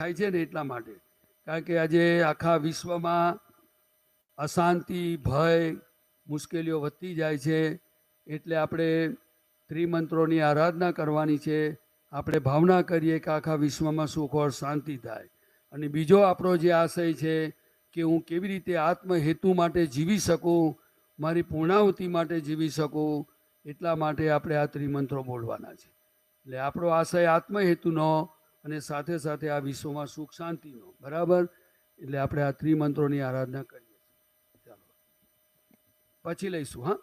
થાય છે ને એટલા માટે. કારણ કે આજે આખા વિશ્વમાં અશાંતિ, ભય, મુશ્કેલીઓ વધતી જાય છે. એટલે આપણે ત્રિમંત્રોની આરાધના કરવાની છે. આપણે ભાવના કરીએ કે આખા વિશ્વમાં સુખ ઓર શાંતિ થાય. અને બીજો આપણો જે આશય છે કે હું કેવી રીતે આત્મહેતુ માટે જીવી શકું, મારી પૂર્ણાહુતિ માટે જીવી શકું, એટલા માટે આપણે આ ત્રિમંત્રો બોલવાના છે. એટલે આપણો આશય આત્મહેતુનો અને સાથે સાથે આ વિશ્વમાં સુખ શાંતિનો. બરાબર? એટલે આપણે આ ત્રિમંત્રોની આરાધના કરીએ. ચાલો પછી લઈશું. હા,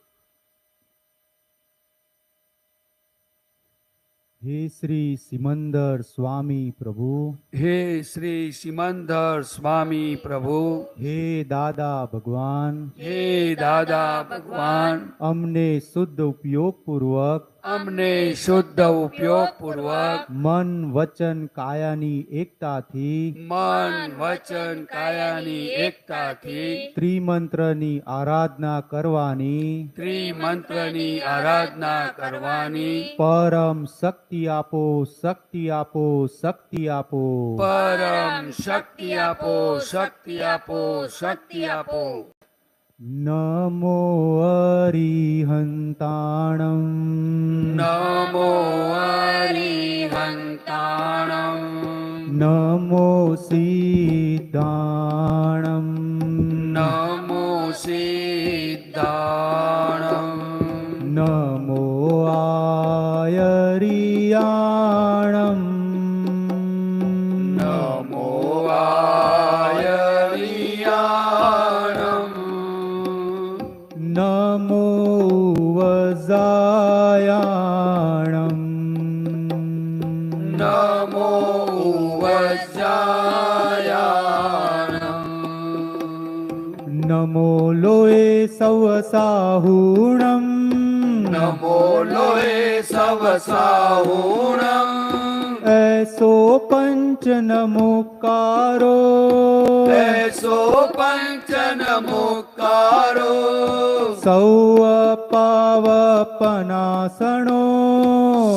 હે શ્રી સિમંદર સ્વામી પ્રભુ, હે શ્રી સિમંદર સ્વામી પ્રભુ, હે દાદા ભગવાન, હે દાદા ભગવાન, અમને શુદ્ધ ઉપયોગ પૂર્વક અમને શુદ્ધ ઉપયોગ પૂર્વક મન વચન કાયાની એકતાથી મન વચન કાયાની એકતાથી ત્રિમંત્રની આરાધના કરવાની ત્રિમંત્રની આરાધના કરવાની પરમ શક્તિ આપો, શક્તિ આપો, શક્તિ આપો. પરમ શક્તિ આપો, શક્તિ આપો, શક્તિ આપો. નમો અરિહંતાણમ, નમો અરિહંતાણમ, નમો સિદ્ધાણમ, નમો સિદ્ધાણમ, નમો આયરિયાણમ, નમો આયરિયાણમ, નમો વજાયાણમ, નમો વજ્જાયાણમ, નમો લોએ સવસાહુણમ, નમો લોએ સવસાહુણમ, એસો પંચ નમોકારો, એસો પંચ નમોકારો, સૌ પાવપનાસણો,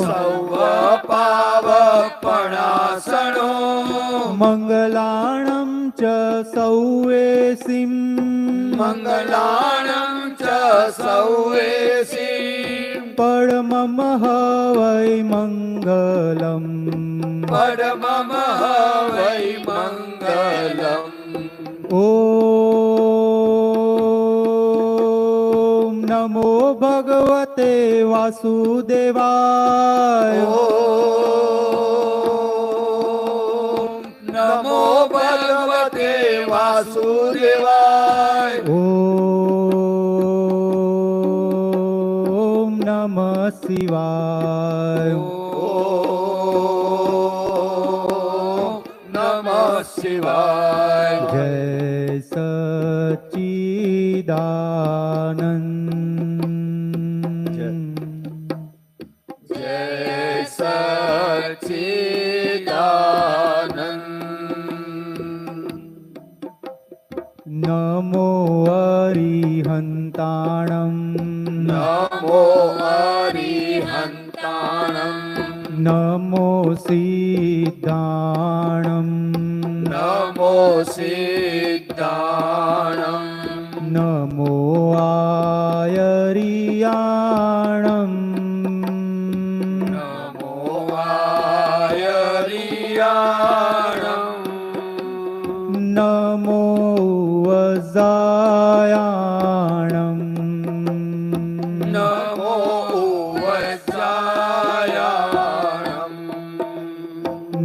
સૌ પાવપણાસણો, મંગલાણમ ચ સૌએસિમ, મંગલાણં ચ સૌએસિમ, પરમમ વૈ મંગલમ, પરમમ વૈ મંગલમ. ઓમ નમો ભગવતે વાસુદેવાય, ઓમ નમો ભગવતે વાસુદેવાય, ઓમ નમઃ શિવાય, ઓમ નમઃ શિવાય. જય સચ્ચિદાનંદ, જય સચ્ચિદાનંદ. નમો અરિહંતાણમ, નમો અરિહંતાણમ, નમો સિદ્ધાણમ, નમો સિદ્ધાણમ, નમો આયરિયાણમ, નમો આયરિયાણમ, નમો વજાયાણમ, નમો વજ્જાયાણમ,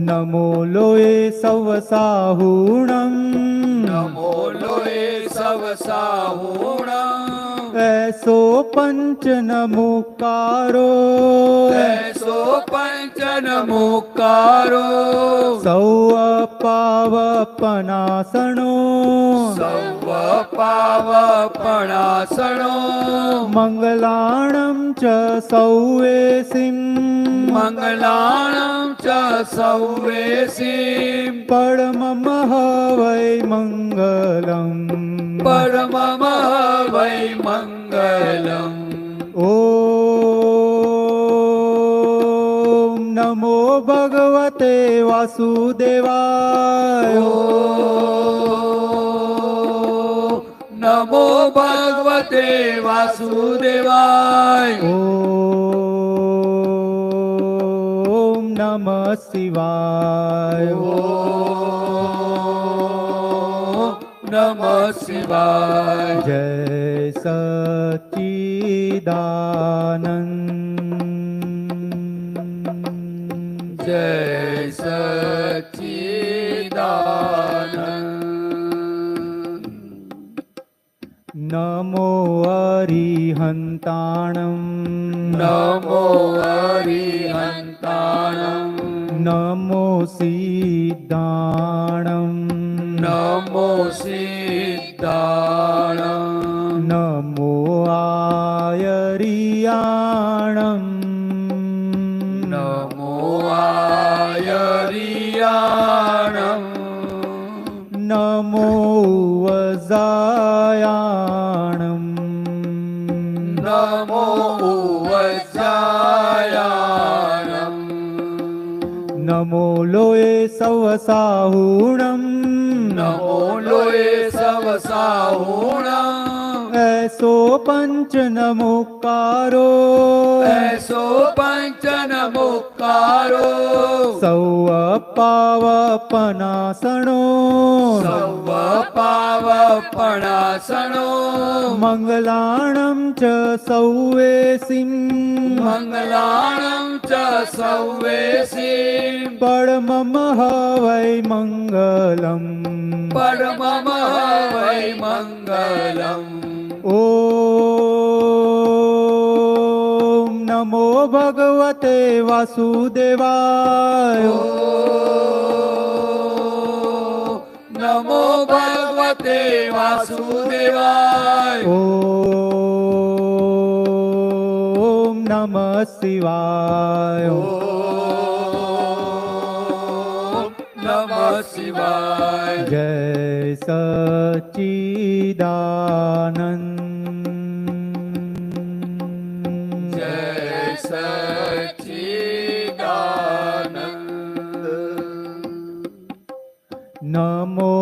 નમો લોએ સવસાહુણમ, નમો લોએ સવસાહુણમ, એસો પંચ નમોકારો, એસો પંચ નમોકારો, સૌ પાવપનાસણો, સૌ પાવપણાસણો, મંગલાણમ ચ સૌએસિમ, મંગલાણં ચ સૌએસિમ, પરમમ વૈ મંગલમ, પરમમ વૈ મંગલમ. ઓમ નમો ભગવતે ભગવતે વાસુદેવાય. નમો ભગવતે વાસુદેવાય. ઓમ નમઃ શિવાય. નમઃ શિવાય. જય સચ્ચિદાનંદ. જય સચ્ચિદાનંદ. નમો અરિહંતાણમ. નમો અરિહંતાણમ. નમો સિદ્ધાણમ. નમો સિદ્ધાણમ. નમો આયરિયાણમ. નમો આયરિયાણમ. નમો વજાયાણમ. નમો વજ્જાયાણમ. નમો લોએ સવસાહુણમ. નમો લોએ સવસાહુણમ. એસો પંચ નમોકારો. એસો પંચ નમોકારો. સૌ પાવપનાસણો. સૌ પાવપણાસણો. મંગલાણમ ચ સૌવેસિમ. મંગલાણમ ચ સૌવેસિમ. પરમમ વૈ મંગલમ. પરમમ વૈ મંગલમ. ઓમ નમો ભગવતે વાસુદેવાય. નમો ભગવતે વાસુદેવાય. ઓમ નમઃ શિવાય. નમઃ શિવાય. જય સચ્ચિદાનંદ. જય સચ્ચિદાનંદ. નમો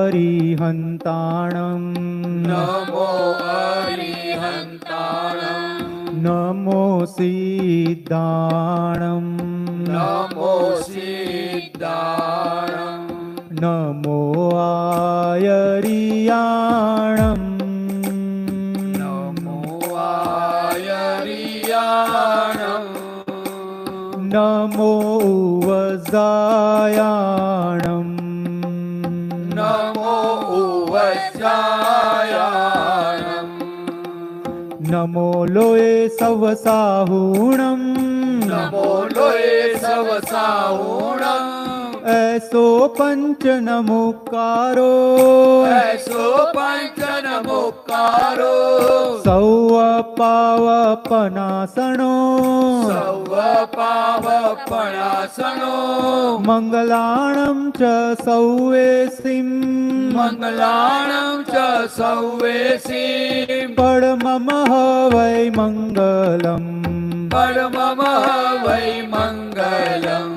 અરિહંતાણમ. નમો અરિહંતાણમ. નમો સિદ્ધાણમ. નમો સિદ્ધાણમ. નમો આયરિયાણમ. નમો આયરિયાણમ. નમો વજાયાણમ. નમો વજ્જાયાણમ. નમો લોએ સવસાહુણમ. નમો લોએ સવસાહુણમ. એસો પંચ નમોકારો. એસો પંચ નમોકારો. સૌ પાવપનાસણો. સૌ પાવપણાસણો. મંગલાણમ ચ સૌવેસિમ. મંગલાણમ ચ સૌવેસિમ. પરમમ વૈ મંગલમ. પરમમ વૈ મંગલમ.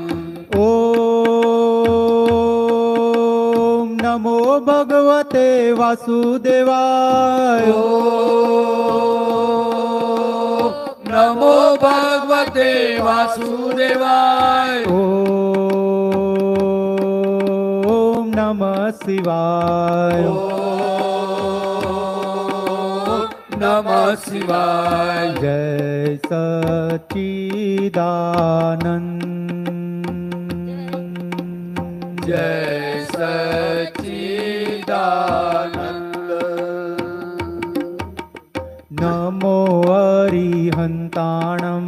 ઓમ નમો ભગવતે વાસુદેવાય. નમો ભગવતે વાસુદેવાય. ઓમ નમઃ શિવાય. નમઃ શિવાય. જય સચ્ચિદાનંદ. જય સચ્ચિદાનંદ. નમો અરિહંતાણમ.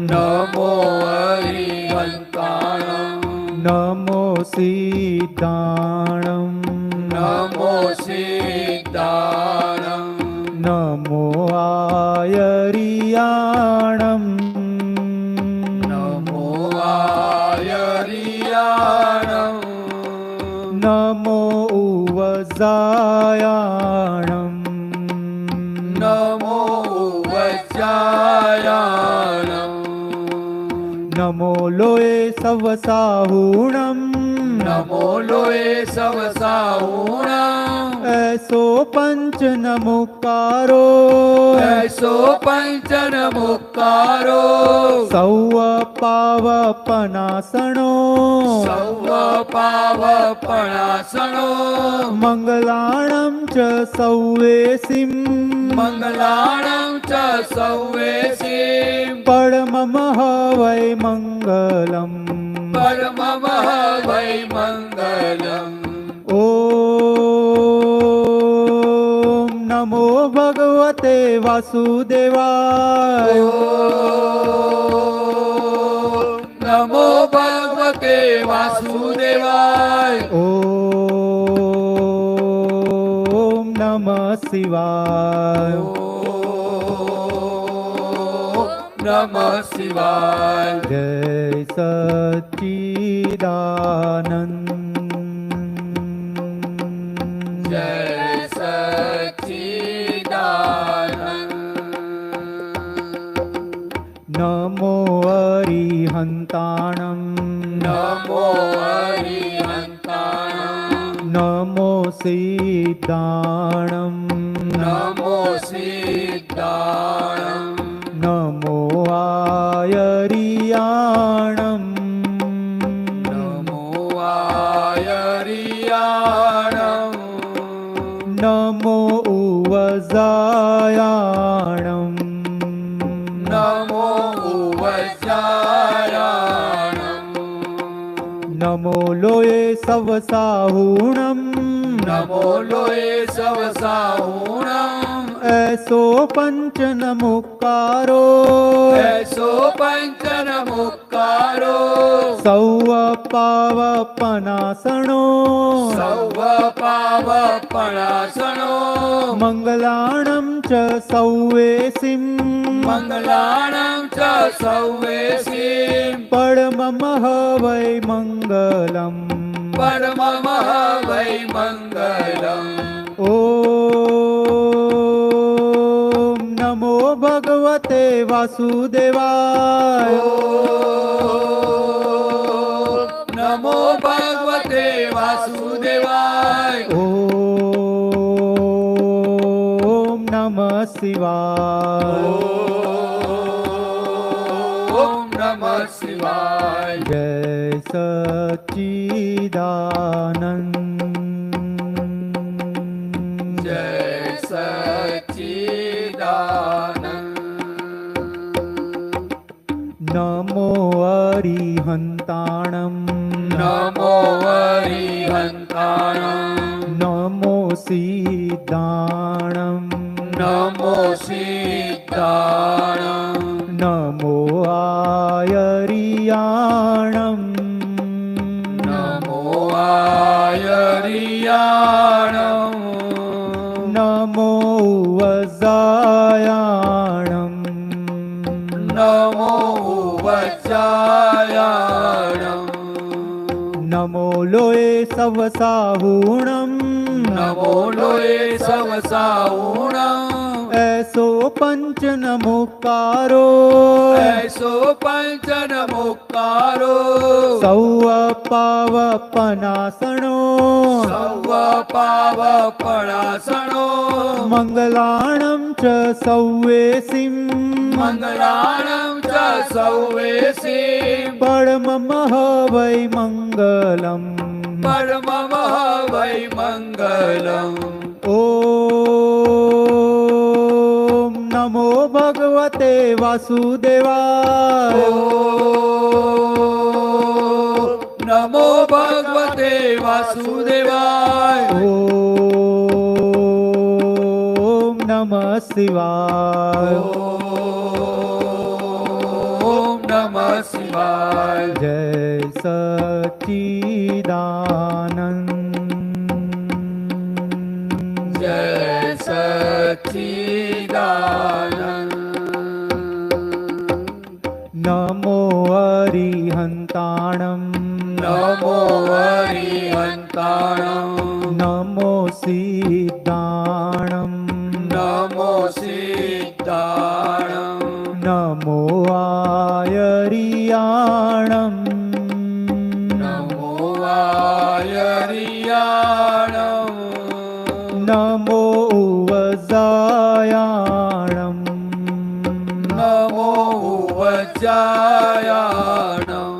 નમો અરિહંતાણમ. નમો સિદ્ધાણમ. નમો સિદ્ધાણમ. નમો આયરિયાણમ. નમો આયરિયાણમ. નમો વજાયાણમ. નમો વજ્જાયાણમ. નમો લોએ સવ સાહુણમ નમો લોએ સવ સાહુણમ એસો પંચ નમુકારો એસો પંચન મુક્કારો સૌ પાવપનાસણો સૌ પાવપણાસણો મંગલાણમ ચ સૌવેસિમ મંગલાણં ચ સૌવેસીમ પરમમઃ વૈ મંગલમ પરમમઃ વૈ મંગલમ ઓમ નમો ભગવતે વાસુદેવાય નમો ભગવતે વાસુદેવાય ઓમ નમઃ શિવાય નમઃ શિવાય જય સચ્ચિદાનંદ જય સચ્ચિદાનંદ નમો અરિહંતાણમ નમો હરિહંતાણં નમો સિદ્ધાણમ નમો સિદ્ધાણં નમો આયરિયાણમ નમો આયરિયાણં નમો ઉવજાયાણમ નમો ઉવજાયાણં નમો લોએ સવ સાહુણમ નમો લોએ સવ સાહુણં એસો પંચ નમુકારો એસો પંચન મુક્કારો સૌ પાવપનાસણો સૌ પાવપણાસણો મંગલાણમ ચ સૌવેસિમ મંગલાણં ચ સૌવેસીમ પરમમઃ વૈ મંગલમ પરમમઃ વૈ મંગલમ ઓમ નમો ભગવતે વાસુદેવાય નમો ભગવતે વાસુદેવાય ઓમ નમઃ શિવાય ઓમ નમઃ શિવાય જય સચ્ચિદાનંદ જય સચ્ચિદાનંદ નમો અરિહંતાણમ નમો હરિહંતાણં નમો સિદ્ધાણમ નમો સિદ્ધાણં નમો આયરિયાણમ નમો આયરિયાણં નમો વજાયાણમ નમો વજ્જાયાણં નમો લોએ સવ સાહુણમ નમો લોએ સવ સાહુણં એસો પંચ નમુકારો એસો પંચન મુક્કારો સૌ પાવપનાસણો સૌ પાવપણાસણો મંગલાણમ ચ સૌવેસિમ મંગલાણં ચ સૌવેસીમ પરમમઃ વૈ મંગલમ પરમમઃ વૈ મંગલમ ઓમ નમો ભગવતે વાસુદેવાય નમો ભગવતે વાસુદેવાય ઓમ નમઃ શિવાય ઓમ નમઃ શિવાય જય સચ્ચિદાનંદ જય સચ્ચિદાનંદ નમો અરિહંતાણમ નમો હરિહંતાણં નમો સિદ્ધાણમ નમો સિદ્ધાણં નમો આયરિયાણમ વજ્જાયાણમ નમો વજ્જાયાણમ નમો વજ્જાયાણમ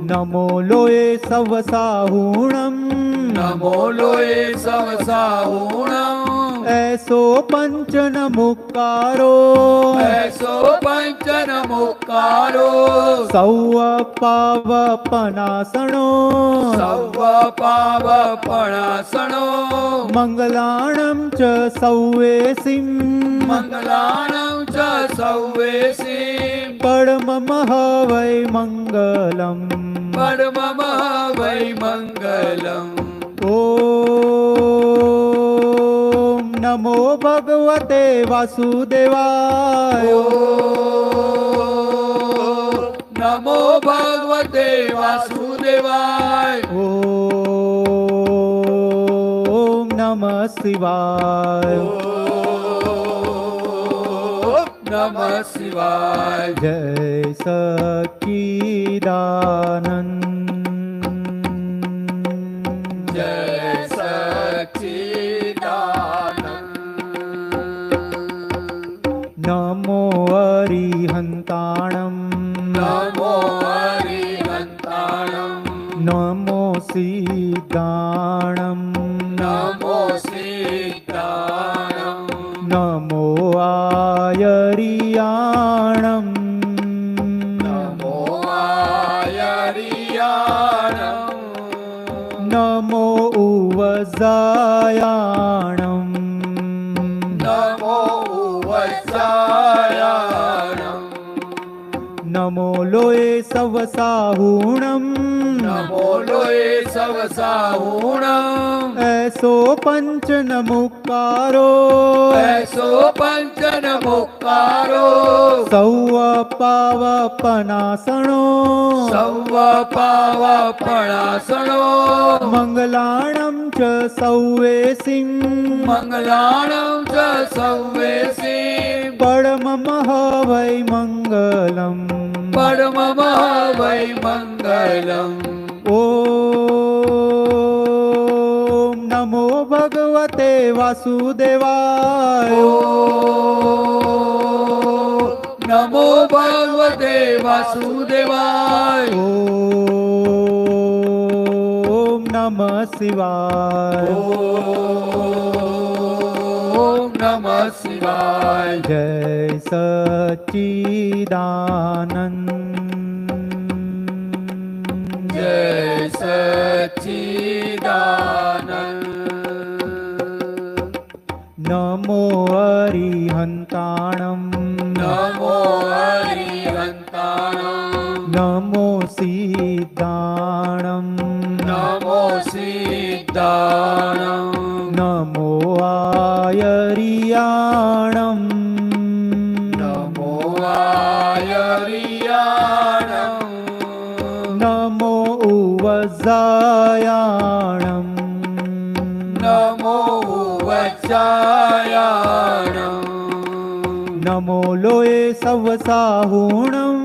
નમો લોય સવસાહુણમ નમો લોય સવસાહુણમ એસો પંચન મુક્કારો એસો પંચન મુક્કારો સૌ પાવપનાસણો સૌ પાવપણાસણો મંગલાણમ ચ સૌવેસિમ મંગલાણં ચ સૌવેસીમ પરમમ વૈ મંગલમ પરમમ વૈ મંગલમ ઓમ નમો ભગવતે વાસુદેવાય નમો ભગવતે વાસુદેવાય ઓમ નમઃ શિવાય નમઃ શિવાય જય સચ્ચિદાનંદ જય સચ્ચિદાનંદ નમો અરિહંતાણમ નમો હરિહંતાણમ નમો સિદ્ધાણમ નમો સિદ્ધાણમ નમો આયરિયાણમ નમો આયરિયાણમ નમો ઉવજાયાણમ નમો વજ્જાયાણમ નમો લોય સવસાહુણમ નમો લોય સવસાહુણમ એસો પંચન મુક્કારો એસો પંચન મુક્કારો સૌ પાવપનાસણો સૌ પાવપણાસણો મંગલાણમ ચ સૌવેસિમ મંગલાણં ચ સૌવેસીમ પરમમ વૈ મંગલમ પરમમ વૈ મંગલમ ઓમ નમો ભગવતે વાસુદેવાય નમો ભગવતે વાસુદેવાય ઓમ નમઃ શિવાય ઓમ નમઃ શિવાય જય સચ્ચિદાનંદ જય સચ્ચિદાનંદ નમો અરિહંતાણમ નમો હરિહંતાણમ નમો સિદ્ધાણમ નમો સિદ્ધાણમ નમો આયરિયાણમ નમો આયરિયાણમ નમો ઉવજાયાણમ નમો વજ્જાયાણમ નમો લોય સવસાહુણમ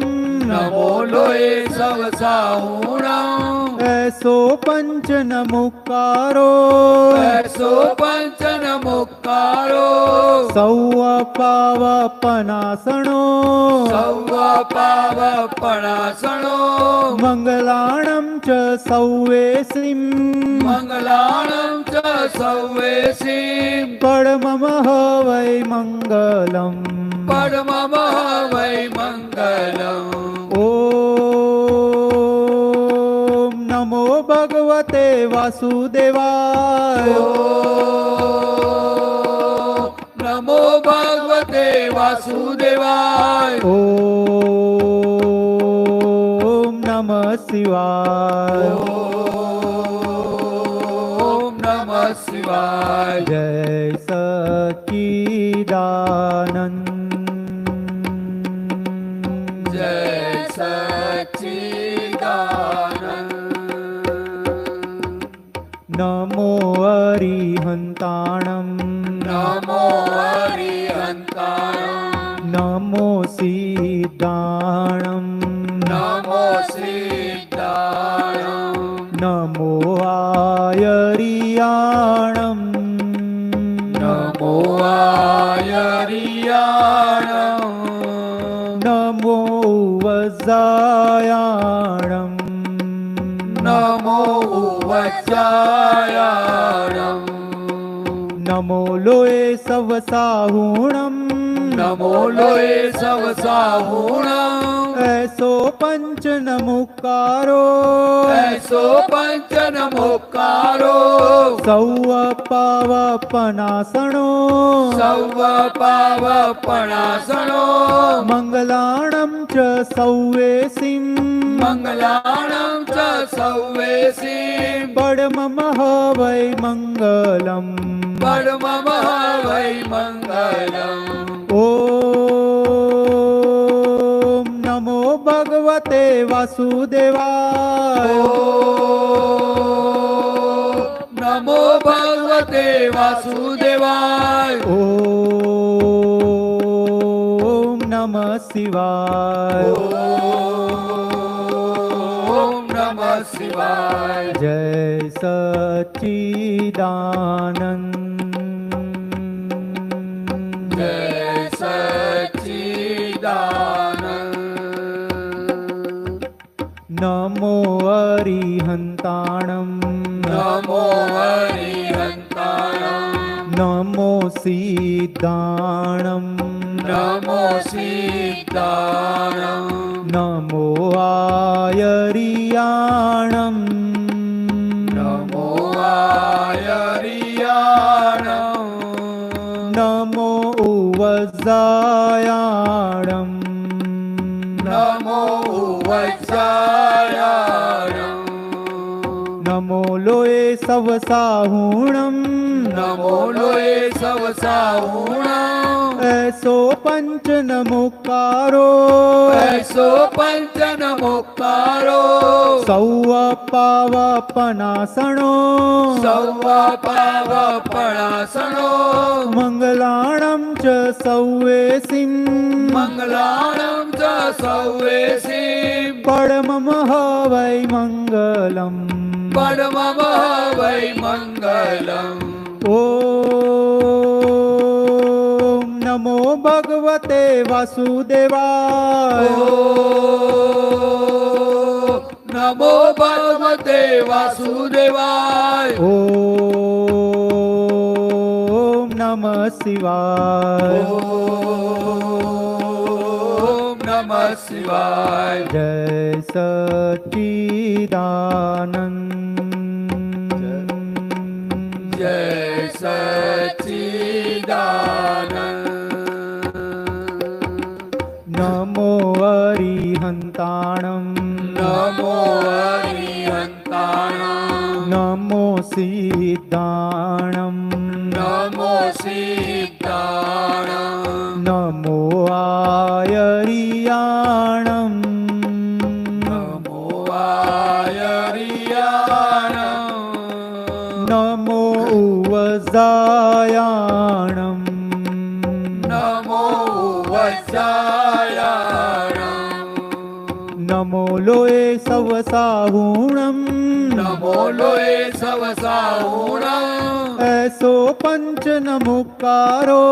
નમો લોય સવસાહુણમ એસો પંચન મુક્કારો એસો પંચન મુક્કારો સૌ પાવપનાસણો સૌ પાવપણાસણો મંગલાણમ ચ સૌવેસિમ મંગલાણં ચ સૌવેસીમ પરમમ વૈ મંગલમ પરમમ વૈ મંગલમ ઓમ નમો ભગવતે વાસુદેવાય નમો ભગવતે વાસુદેવાય ઓમ નમઃ શિવાય ઓમ નમઃ શિવાય જય સચ્ચિદાનંદ જય સચ્ચિદાનંદ નમો અરિહંતાણમ નમો હરિહંતાણમ નમો સિદ્ધાણમ નમો સિદ્ધાણમ નમો આય આયરિયાણમ નમો આયરિયાણમ નમો વજ્જાયાણમ નમો વજ્જાયાણમ નમો લોએ સવ સાહુણમ નમો લોએ સવ સાહુણમ એસો પંચ નમુકારો એસો પંચ નમોકારો સૌ પાવપનાસણો સૌ પાવપણાસણો મંગલાણમ ચ સૌવેસિમ મંગલાણં ચ સૌવેસીમ પડમમ વૈ મંગલમ પરમમ વૈ મંગલમ ઓમ નમો ભગવતે વાસુદેવાય નમો ભગવતે વાસુદેવાય ઓમ નમઃ શિવાય ઓમ નમઃ શિવાય જય સચ્ચિદાનંદ જય સચ્ચિદાનંદ નમો અરિહંતાણમ નમો હરિહંતાણં નમો સિદ્ધાણમ નમો સિદ્ધાણં નમો આયરિયાણમ નમો આયરિયાણં નમો વજ્જાયાણમ નમો વજ્જાયાણં નમો લોએ સવ સાહુણમ નમો લોએ સવ સાહુણં એસો પંચ નમુકારો એસો પંચ નમોકારો સૌ પાવપનાસણો સૌ પાવપણાસણો મંગલાણમ ચ સૌવેસિમ મંગલાણં ચ સૌવેસીમ પડમમ વૈ મંગલમ પરમમ વૈ મંગલમ ઓમ નમો ભગવતે વાસુદેવાય નમો ભગવતે વાસુદેવાય ઓમ નમઃ શિવાય ઓમ નમઃ શિવાય જય સચ્ચિદાનંદ જય સચ્ચિદાનંદ નમો અરિહંતાણમ નમો હરિહંતાણં નમો સિદ્ધાણમ નમો સિદ્ધાણં નમો આયરિયાણમ નમો આયરિયાણં નમો વજ્જાયાણમ નમો વજ્જાયાણં નમો લોએ સવ સાહુણમ નમો લોએ સવ સાહુણં એસો પંચ નમુકારો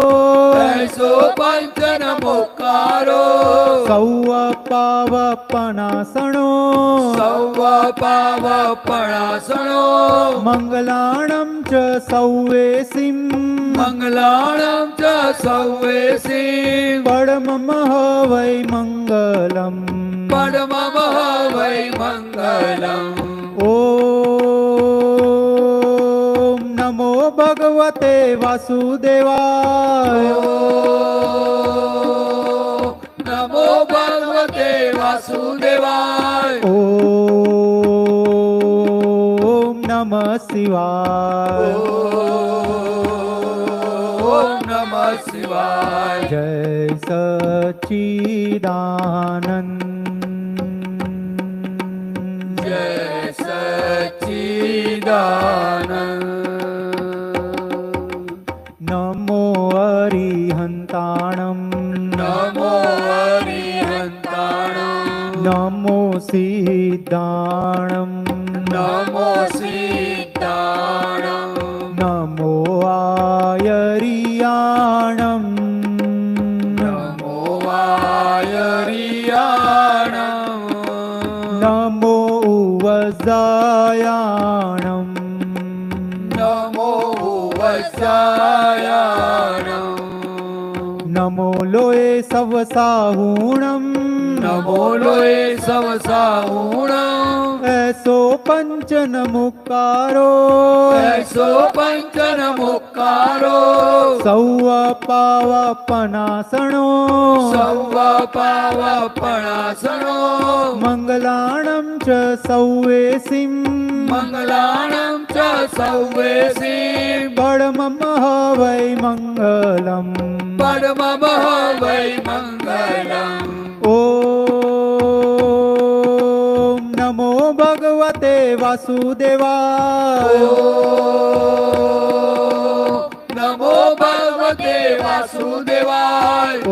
એસો પંચ નમોકારો સૌ પાવપનાસણો સૌ પાવપણાસણો મંગલાણમ ચ સૌવેસિમ મંગલાણં ચ સૌવેસીમ પડમમ વૈ મંગલમ પરમમ વૈ મંગલમ ઓમ નમો ભગવતે વાસુદેવાય નમો ભગવતે વાસુદેવાય ઓમ નમઃ શિવાય ઓમ નમઃ શિવાય જય સચ્ચિદાનંદ જય સચ્ચિદાનંદ નમો અરિહંતાણમ નમો હરિહંતાણં નમો સિદ્ધાણમ નમો સિદ્ધાણં વજ્જાયાણમ નમો લોએ સવસાહુણમ નમો લોએ સવસાહુણમ એસો પંચન મુકારો એસો પંચન મુક્કારો સૌ પાવપનાસણો સૌ પાવપણાસણો મંગલાણમ ચ સૌવેસિમ મંગલાણમ ચ સૌવેસીમ પડમમ વૈ મંગલમ પરમમ વૈ મંગલમ ઓમ નમો ભગવતે વાસુદેવાય નમો ભગવતે વાસુદેવાય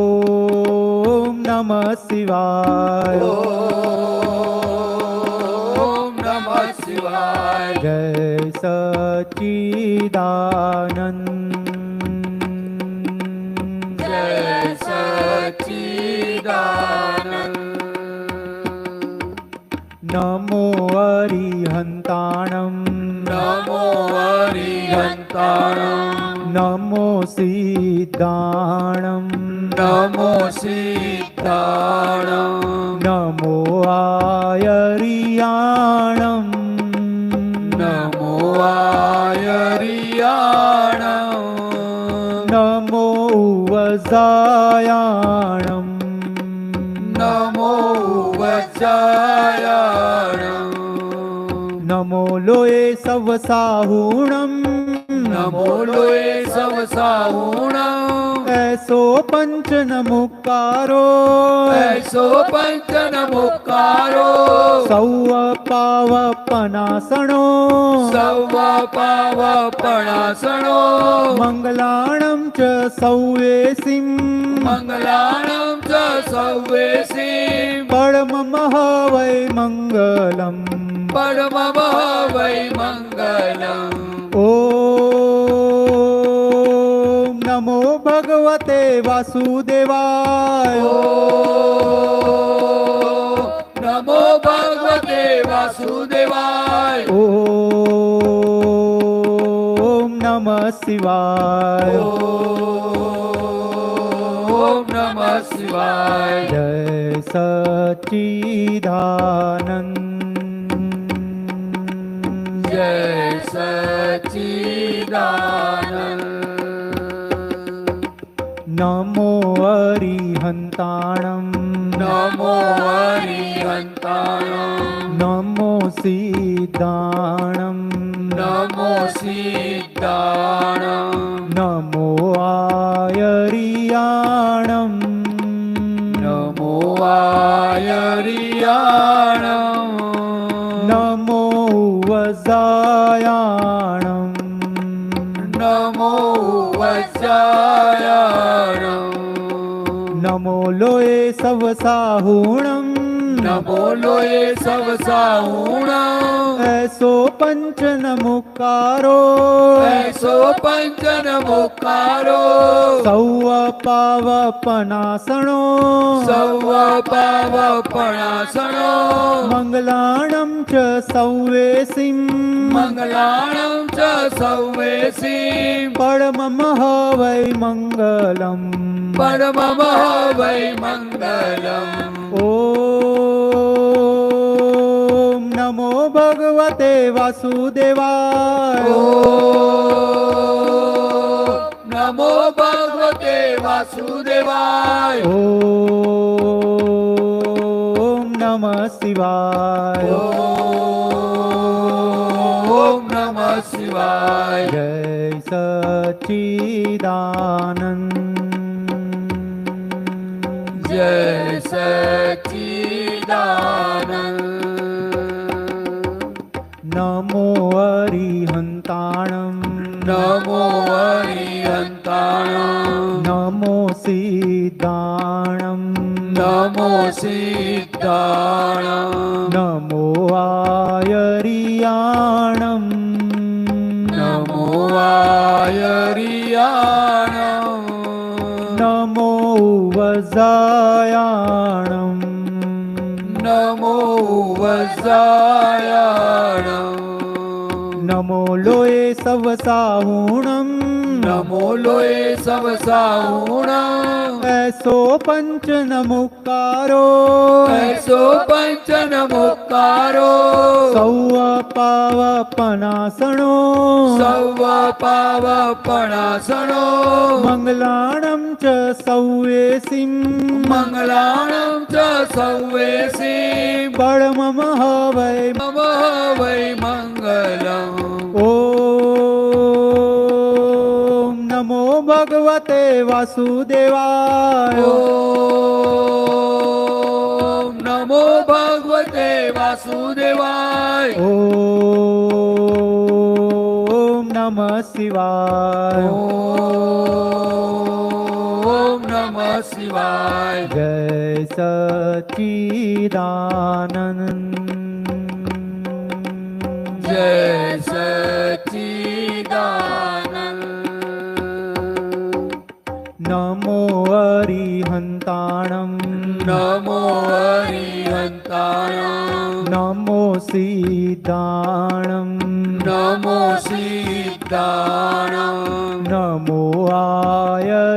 ઓમ નમઃ શિવાય ઓમ નમઃ શિવાય જય સચ્ચિદાનંદ જય સચ્ચિદાનંદ નમો અરિહંતાણમ નમો હરિહંતાણમ નમો સિદ્ધાણમ નમો સિદ્ધાણમ નમો આયરિયાણમ નમો આયરિયાણમ નમો વજાયાણમ નમો વજ્જાયાણમ નમો લોએ સવસાહુણમ નમો લોએ સવસાહુણમ એસો પંચન મુકારો એસો પંચન મુક્કારો સૌ પાવપનાસણો સૌ પાવપણાસણો મંગલાણમ ચ સૌવેસિમ મંગલાણમ ચ સૌવેસીમ પડમમ વૈ મંગલમ પરમમ વૈ મંગલમ ઓમ નમો ભગવતે વાસુદેવાય નમો ભગવતે વાસુદેવાય ઓમ નમઃ શિવાય ઓમ નમઃ શિવાય જય સચ્ચિદાનંદ જય સચ્ચિદાનંદ નમો અરિહંતાણમ નમો હરિહંતાણમ નમો સિદ્ધાણમ નમો સિદ્ધાણમ નમો આયરિયાણમ નમો આયરિયાણમ નમો વજાયાણમ નમો વજ્જાયાણમ નમો લોએ સવસાહુણમ નમો લોએ સવસાહુણમ એસો પંચન મુકારો એસો પંચન મુક્કારો સૌ પાવપનાસણો સૌ પાવપણાસણો મંગલાણમ ચ સૌવેસિમ મંગલાણમ ચ સૌવેસીમ પડમમ વૈ મંગલમ પરમમ વૈ મંગલમ ઓમ નમો ભગવતે વાસુદેવાય નમો ભગવતે વાસુદેવાય ઓમ નમઃ શિવાય ઓમ નમઃ શિવાય જય સચ્ચિદાનંદ જય સચ્ચિદાનંદ નમો અરિહંતાણમ નમો હરિહંતાણમ નમો સિદ્ધાણમ નમો સિદ્ધાણમ નમો આયરિયાણમ નમો આયરિયાણમ નમો વજાયાણમ નમો વજ્જાયાણમ नमो लोये सवसाहुणम् नमो लोये सवसाहुणम् ऐसो पंच नमुकारो ऐसो पंच नमुकारो सौव पावपनासनो सौव पावपणासनो मंगलाणं च सौवेसिं मंगलाणं च सौवेसिं बळमम हवै मम वै मङ्गलम् ॐ नमो भगवते वासुदेवाय ॐ नमो भगवते वासुदेवाय ॐ नमः शिवाय ॐ नमः शिवाय जय सच्चिदानंद जय सच्चिदानंद नमो अरिहन्ताणं नमो अरिहन्ताणं नमो सिद्धाणं नमो सिद्धाणं नमो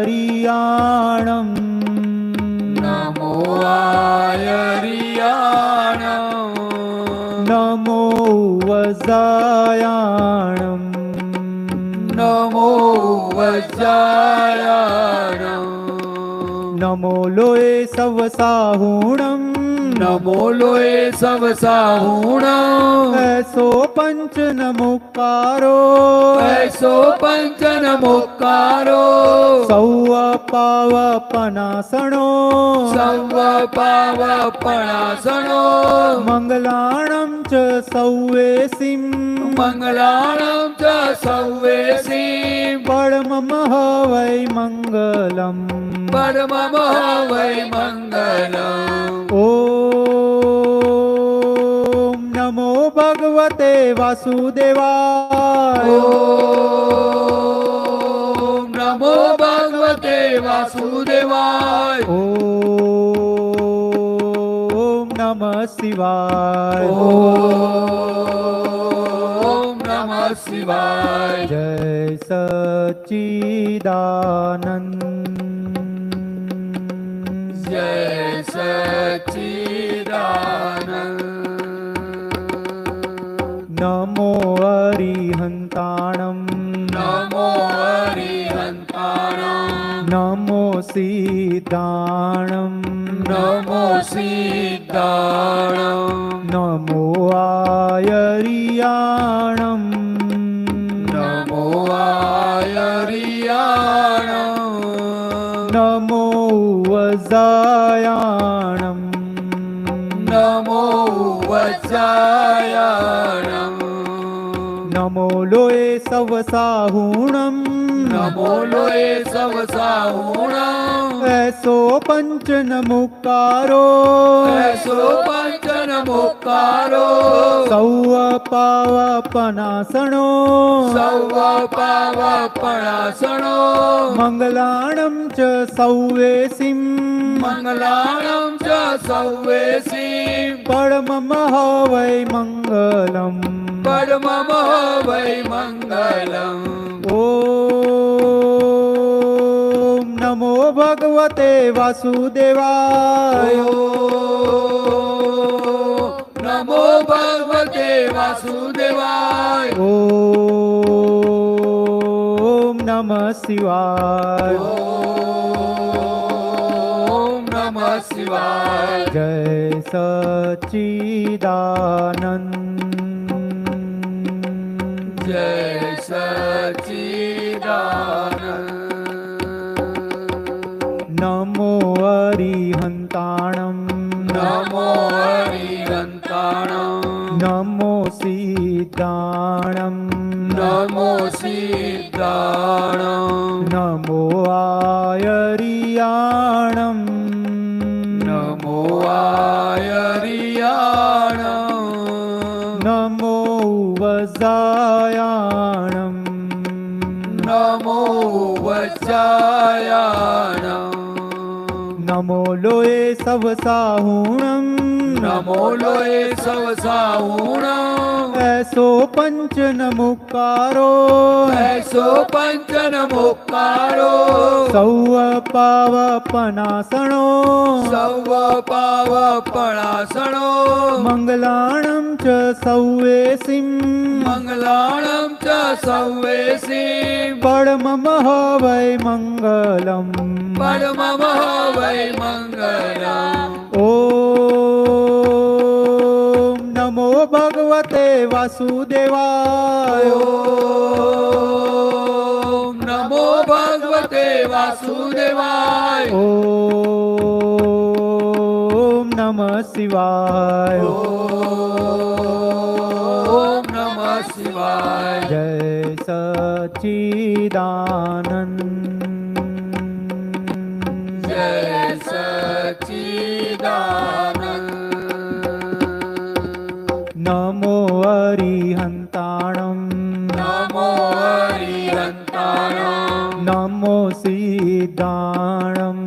आयरियाणं नमो आयरियाणं नमो वजायाणं नमो वज्रायाणं नमो लोये सवसाहुणं नमो लोये सवसाहुणम् ऐसो पंच नमुकारो ऐसो पंच नमुकारो सौव पावपनासनो सौव पावपणासनो मंगलाणं च सौवेसिं मंगलाणं च सौवेसिं परमम हवै मङ्गलम् परमम वै मङ्गलम् ॐ नमो भगवते वासुदेवाय ॐ नमो भगवते वासुदेवाय ॐ नमः शिवाय ॐ नमः शिवाय जय सच्चिदानंद जय सच्चिदानंद नमो अरिहन्ताणं नमो अरिहन्ताणं नमो सिद्धाणं नमो सिद्धाणं नमो आयरियाणं नमो आयरियाणं नमो वजायाणं नमो वज्रायाणं नमो लोये सवसाहुणं नमो लोये सवसाहुणम् ऐसो पंच नमुकारो ऐसो पंच नमुकारो सौव पावपनासनो सौव पावपणासनो मंगलाणं च सौवेसिं मंगलाणं च सौवेसिं परमम हवै मङ्गलम् परमम वै मङ्गलम् ॐ नमो भगवते वासुदेवाय ॐ नमो भगवते वासुदेवाय ॐ नमः शिवाय ॐ नमः शिवाय जय सच्चिदानंद जय सच्चिदानंद नमो अरिहन्ताणं नमो अरिहन्ताणं नमो सिद्धाणं नमो सिद्धाणं नमो आयरियाणं नमो आयरियाणं नमो वजायाणं नमो वज्रायाणं नमो लोये सवसाहुणम् नमो लोये सवसाहुणम् ऐसो पंच नमुकारो ऐसो पंचन मुक्कारो सौव पावपनासणो सौव पावपणासणो मंगलाणं च सौवेसिं मंगलाणं च सौवेसिं परममः वै मंगलम् परममः वै मङ्गलम् ॐ नमो भगवते वासुदेवाय ॐ नमो भगवते वासुदेवाय ॐ नमः शिवाय ॐ नमः शिवाय जय सच्चिदानंद जय सच्चिदानंद नमो अरिहन्ताणं नमो हरिहन्ताणं नमो सिद्धाणं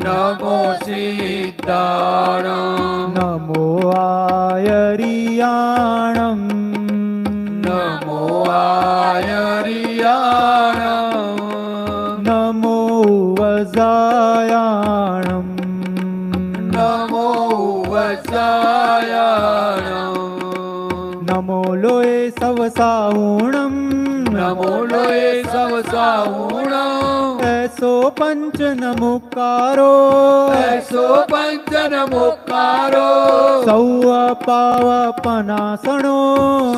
नमो सिद्धाणं नमो आयरियाणं नमो आयरियाणं नमो वजायाणं नमो वचायाणं नमो लोये सवसाहुणं नमो लोये सवसाहुणं ऐसो पंच नमुकारो ऐसो पंचन मुक्कारो सौव पावपनासणो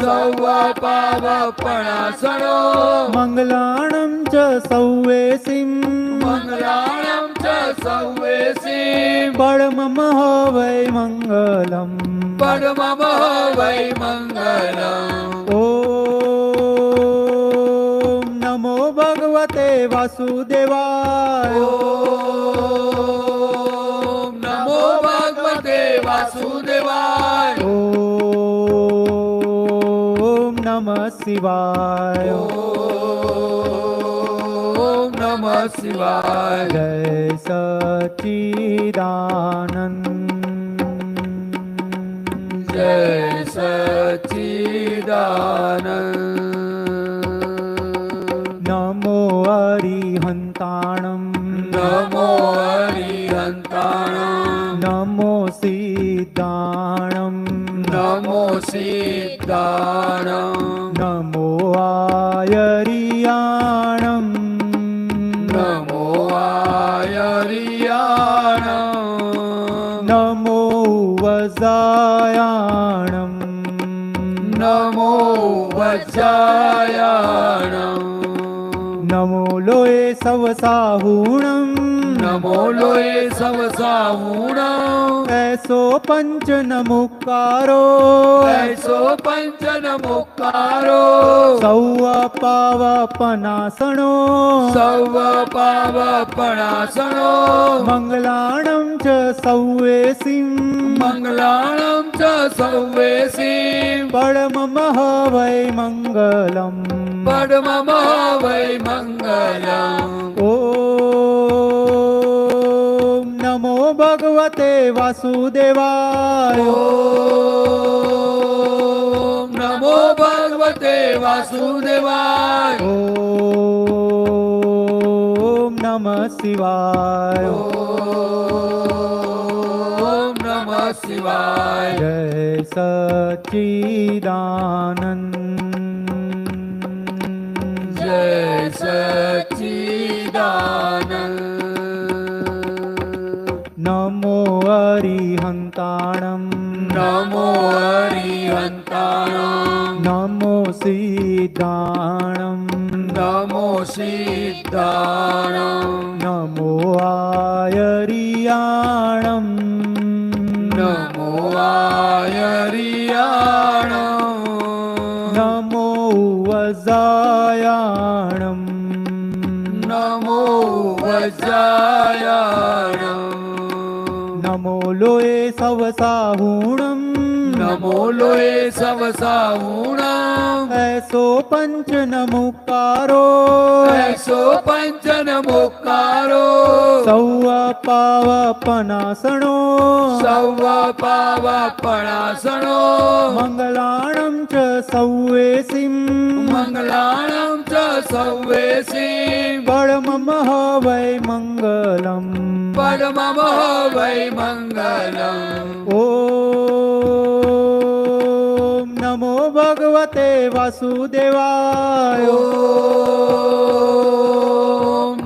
सौव पावपणासणो मंगलाणं च सौवेसिं मंगलाणं च सौवेसिं परममः वै मंगलम् परममः वै मङ्गलम् ॐ नमो भगवते वासुदेवाय ॐ नमो भगवते वासुदेवाय ॐ नमः शिवाय ॐ नमः शिवाय जय सच्चिदानंद जय सच्चिदानंद नमो अरिहन्ताणं नमो हरिहन्ताणं नमो सिद्धाणं नमो सिद्धाणं नमो आयरियाणं नमो आयरियाणं नमो वजायाणं नमो वचायाणं नमो लोये सवसाहुणं नमो लोये सवसाहुणं ऐसो पंच नमुकारो ऐसो पंचन मुक्कारो सौव पावपनासणो सौव पावपणासणो मंगलाणं च सौवेसिं मंगलाणं च सौवेसिं परममः वै मंगलम् परममः वै मङ्गलम् ॐ नमो भगवते वासुदेवाय ॐ नमो भगवते वासुदेवाय ॐ नमः शिवाय ॐ नमः शिवाय जय सच्चिदानंद जय सच्चिदानंद नमो अरिहन्ताणं नमो हरिहन्ताणं नमो सिद्धाणं नमो सिद्धाणं नमो आयरियाणं नमो आयरियाणं नमो वजायाणं नमो वचायाणं नमो लोये सवसाहुणं नमो लोये सवसाहुणम् ऐसो पंच नमुकारो ऐसो पंचन मुकारो सौव पावपनासनो सौव पावपणासनो मंगलाणं च सौवेसिं मंगलाणं च सौवेसिं परमं वै मंगलम् परमं वै मङ्गलम् ॐ नमो भगवते वासुदेवाय ॐ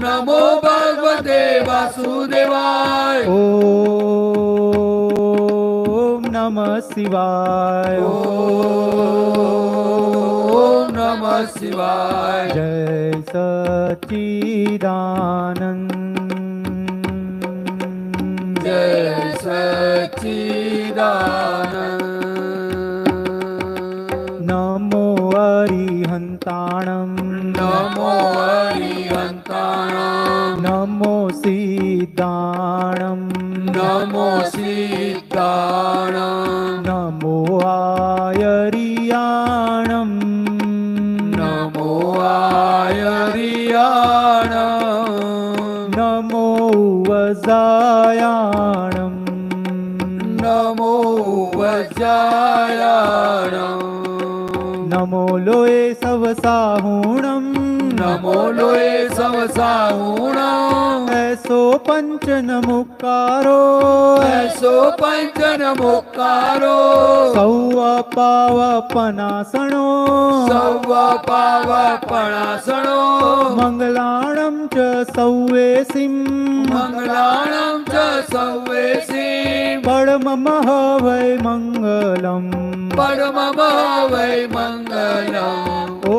नमो भगवते वासुदेवाय ॐ नमः शिवाय ॐ नमः शिवाय जय सच्चिदानंद जय सच्चिदानंद नमो अरिहन्ताणं नमो अरिहन्ताणं नमो सिद्धाणं नमो सिद्धाणं नमो आयरियाणं नमो आयरियाणं नमो वजायाणं नमो वज्रायाणं नमो लोये सवसाहुणं नमो लोये सवसाहुणम् ऐसो पंच नमुकारो ऐसो पंचन मुकारो सौव पावपनासनो सौव पावपणासनो मंगलाणं च सौवेसिं मंगलाणं च सौवेसिं परमं वै मंगलम् परमं वै मङ्गलम् ॐ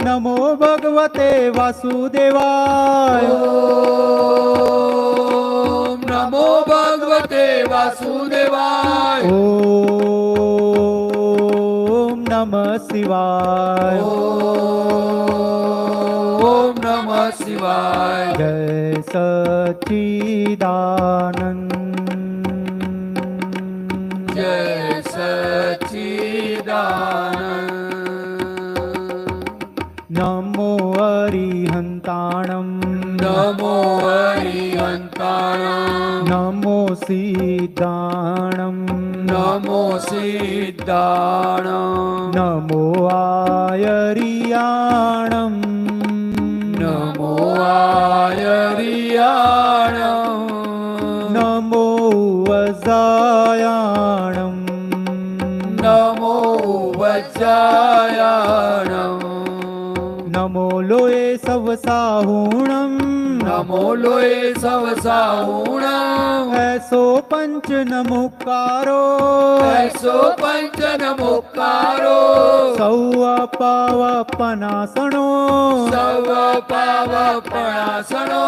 नमो भगवते वासुदेवाय ॐ नमो भगवते वासुदेवाय ॐ नमः शिवाय ॐ नमः शिवाय जय सच्चिदानंद जय सच्चिदानंद नमो अरिहन्ताणं नमो अरिहन्ताणं नमो सिद्धाणं नमो सिद्धाणं नमो आयरियाणं नमो आयरियाणं नमो वजायाणं नमो वज्रायाणं नमो लोये सवसाहुणं नमो लोये सवसाहुणम् ऐसो पंच नमुकारो ऐसो पंचन मुकारो सौव पावपनासनो सौव पावपणासनो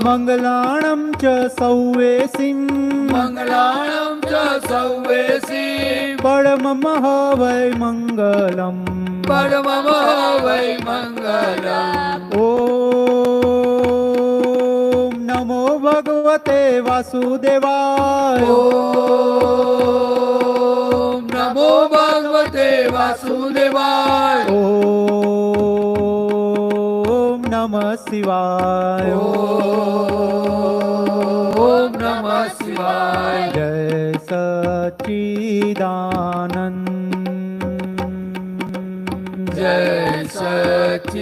मंगलाणं च सौवेसिं मंगलाणं च सौवेसिं परमं वै मंगलम् परमं वै मङ्गलम् ॐ नमो भगवते वासुदेवाय ॐ नमो भगवते वासुदेवाय ॐ नमः शिवाय ॐ नमः शिवाय जय सच्चिदानंद जय सच्चिदानंद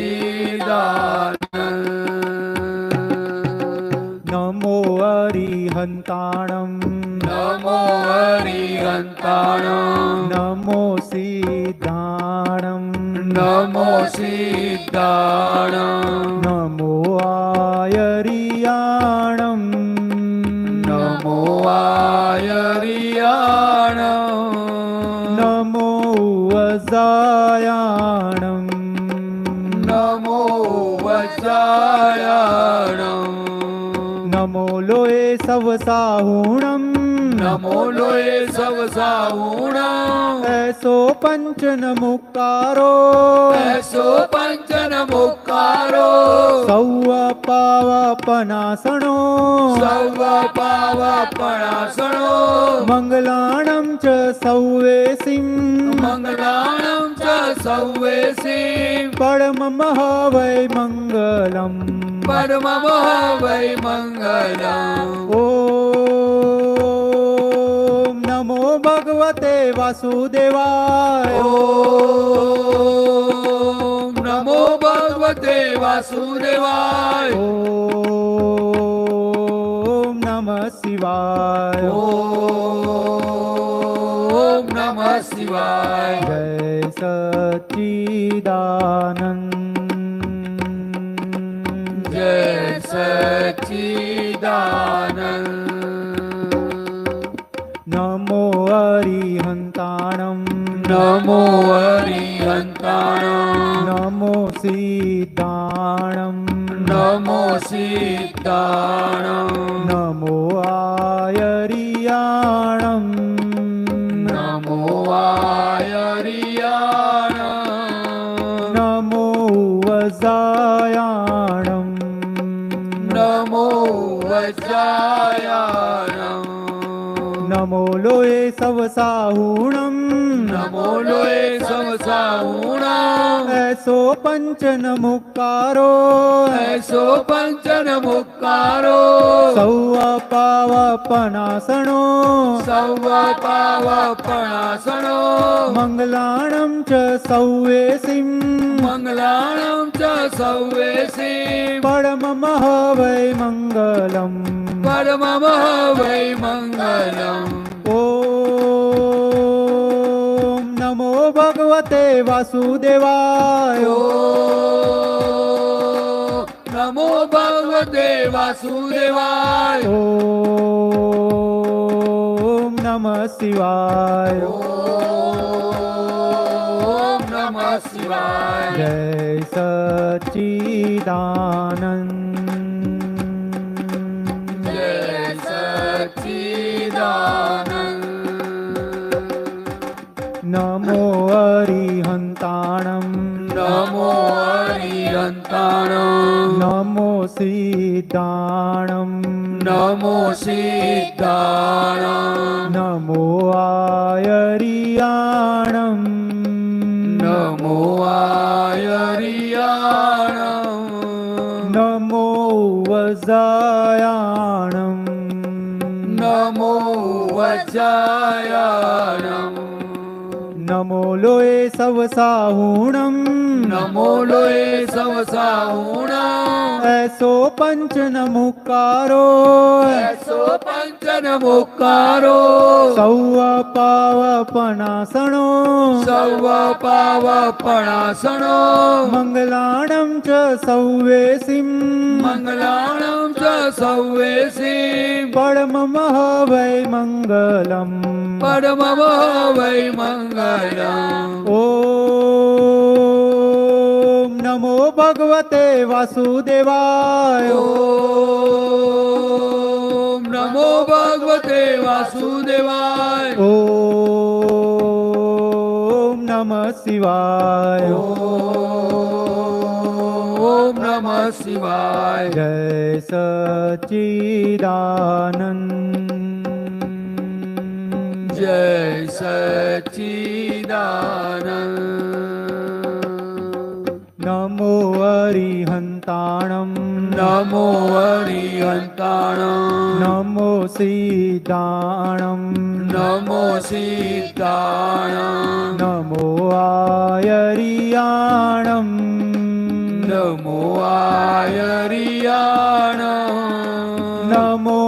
नमो अरिहन्ताणं नमो अरिहन्ताणं नमो सिद्धाणं नमो सिद्धाणं नमो आयरियाणं नमो आयरियाणं नमो वजायाणं नमो वज्रायाणं नमो लोये सवसाहुणं નમો લોય સવ સાહુણમ એસો પંચન મુકારો એસો પંચન મુકારો સૌ પાવપનાસણો સૌ પાવપણાસણો મંગલાણમ ચ સૌવેસિમ મંગલાણમ ચ સૌવેસિમ પરમમ વૈ મંગલમ પરમમ વૈ મંગલમ ઓમ નમો ભગવતે વાસુદેવાય ઓમ નમો ભગવતે વાસુદેવાય ઓમ નમઃ શિવાય ઓમ નમઃ શિવાય જય સચ્ચિદાનંદ જય સચ્ચિદાનંદ નમો અરિહંતાણમ નમો હરિહંતાણમ નમો સિદ્ધાણમ નમો સિદ્ધાણમ નમો આયરિયાણમ નમો આયરિયાણમ નમો વજાયાણમ નમો વજ્રાયાણમ નમો લોય સવ સાહુણમ નમો લોય સવ સાહુણમ એસો પંચન મુકારો એસો પંચન મુકારો સૌ પાવપનાસણો સૌ પાવપણાસણો મંગલાણમ ચ સૌવેસિમ મંગલાણમ ચ સૌવેસિમ પરમમ વૈ મંગલમ પરમમ વૈ મંગલમ ઓમ નમો ભગવતે વાસુદેવાય ઓમ નમો ભગવતે વાસુદેવાય ઓમ નમઃ શિવાય ઓમ નમઃ શિવાય જય સચ્ચિદાનંદ જય સચ્ચિદાનંદ નમો અરિહંતાણમ નમો હરિહંતાણમ નમો સિદ્ધાણમ નમો સિદ્ધાણમ નમો આયરિયાણમ નમો આયરિયાણમ નમો વજાયાણમ નમો વજ્રાયાણમ નમો લોય સવ સાહુણમ નમો લોય સવ સાહુણમ એસો પંચન મુકારો એસો પંચન મુકારો સૌ પાવપનાસણો સૌ પાવપણાસણો મંગલાણમ ચ સૌવેસિમ મંગલાણમ ચ સૌવેસિમ પરમમ વૈ મંગલમ પરમમ વૈ મંગલમ ઓમ નમો ભગવતે વાસુદેવાય ઓમ નમો ભગવતે વાસુદેવાય ઓમ નમઃ શિવાય ઓમ નમઃ શિવાય જય સચ્ચિદાનંદ જય સચ્ચિદાનંદ નમો અરિહંતાણમ નમો હરિહંતાણમ નમો સિદ્ધાણમ નમો સિદ્ધાણમ નમો આયરિયાણમ નમો આયરિયાણમ નમો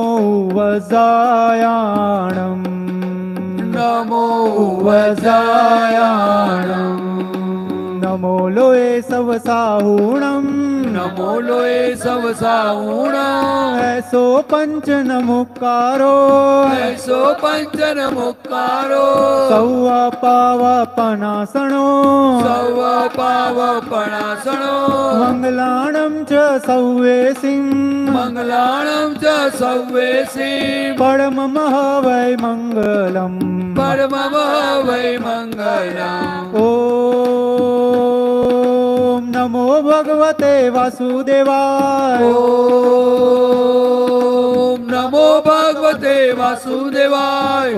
વજાયાણમ નમો વજ્રાયાણમ નમો લોય સવ સાહુણમ નમો નમો લોય સવ સાહુણ એસો પંચન મુકારો એસો પંચન મુકારો સૌ પાવ પનાસણો સૌ પાવ પણાસણો મંગલાણમ ચ સૌવે સિંહ મંગલાણમ ચ સૌવે સિંહ પરમમ વૈ મંગલમ પરમમ વૈ મંગલમ ઓમ નમો ભગવતે વાસુદેવાય ઓમ નમો ભગવતે વાસુદેવાય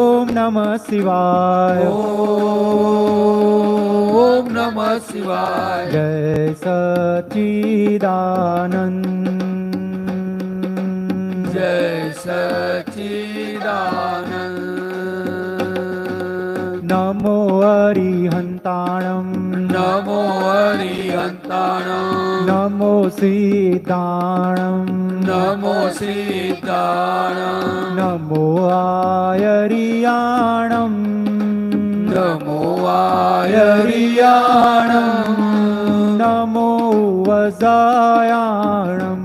ઓમ નમઃ શિવાય ઓમ નમઃ શિવાય જય સચ્ચિદાનંદ જય સચ્ચિદાનંદ નમો હરિહંતાણમ નમો હરિહંતાણમ નમો સીતાણમ નમો સીતાણમ નમો આયરિયાણમ નમો આયરિયાણમ નમો વજાયાણમ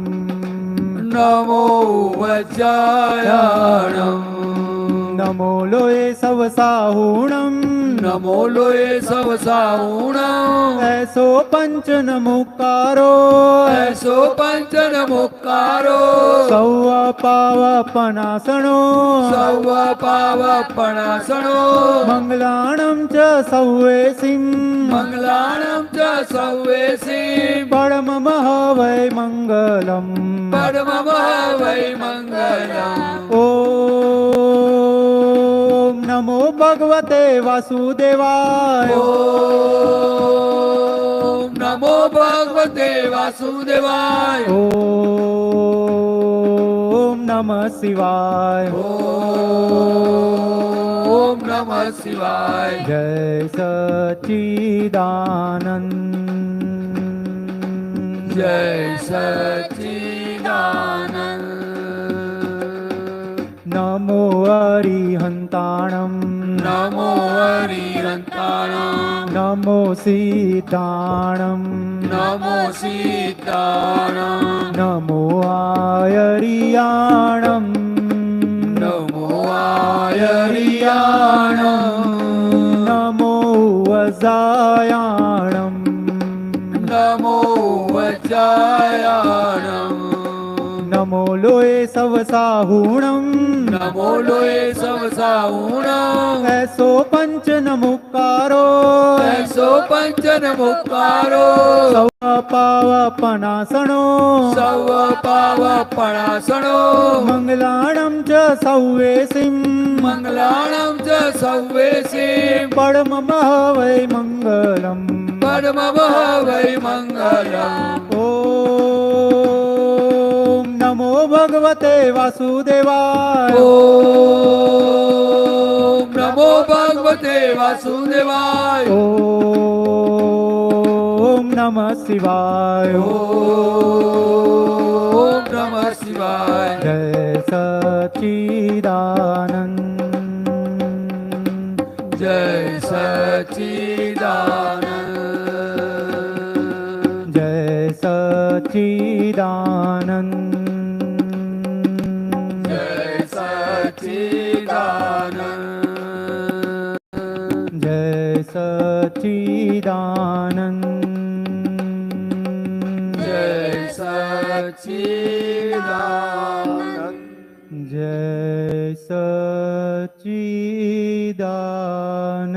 નમો વજ્જાયાણમ નમો લોય સવ સાહુણમ નમો લોય સવ સાહુણમ એસો પંચન મુકારો એસો પંચન મુકારો સૌ પાવ પનાસણો સૌ પાવ પણાસણો મંગલાણમ ચ સૌવે સિંહ મંગલાણમ ચ સૌવે સિંહ પરમમ વૈ મંગલમ પરમમ વૈ મંગલમ ઓમ નમો ભગવતે વાસુદેવાય ઓમ નમો ભગવતે વાસુદેવાય ઓમ નમઃ શિવાય ઓમ નમઃ શિવાય જય સચ્ચિદાનંદ જય સચ્ચિદાનંદ નમો હરિહંતાણમ નમો હરિહંતાણમ નમો સીતાણમ નમો સીતાણમ નમો આયરિયાણમ નમો આયરિયાણમ નમો વજાયાણમ નમો વજ્જાયાણમ નમો લોય સવ સાહુણમ નમો લોય સવ સાહુણમ એસો પંચન મુકારો એસો પંચન મુકારો સૌ પાવ પનાસણો સૌ પાવ પણાસણો મંગલાણમ ચ સૌવે સિંહ મંગલાણમ ચ સૌવે સિંહ પરમમ વૈ મંગલમ પરમમ વૈ મંગલમ ઓમ નમો ભગવતે વાસુદેવાય ઓમ નમો ભગવતે વાસુદેવાય ઓમ નમઃ શિવાય ઓમ નમઃ શિવાય જય સચ્ચિદાનંદ જય સચ્ચિદાનંદ જય સચ્ચિદાનંદ જય સચ્ચિદાનંદ જય સચ્ચિદાનંદ જય સચ્ચિદાનંદ જય સચ્ચિદાનંદ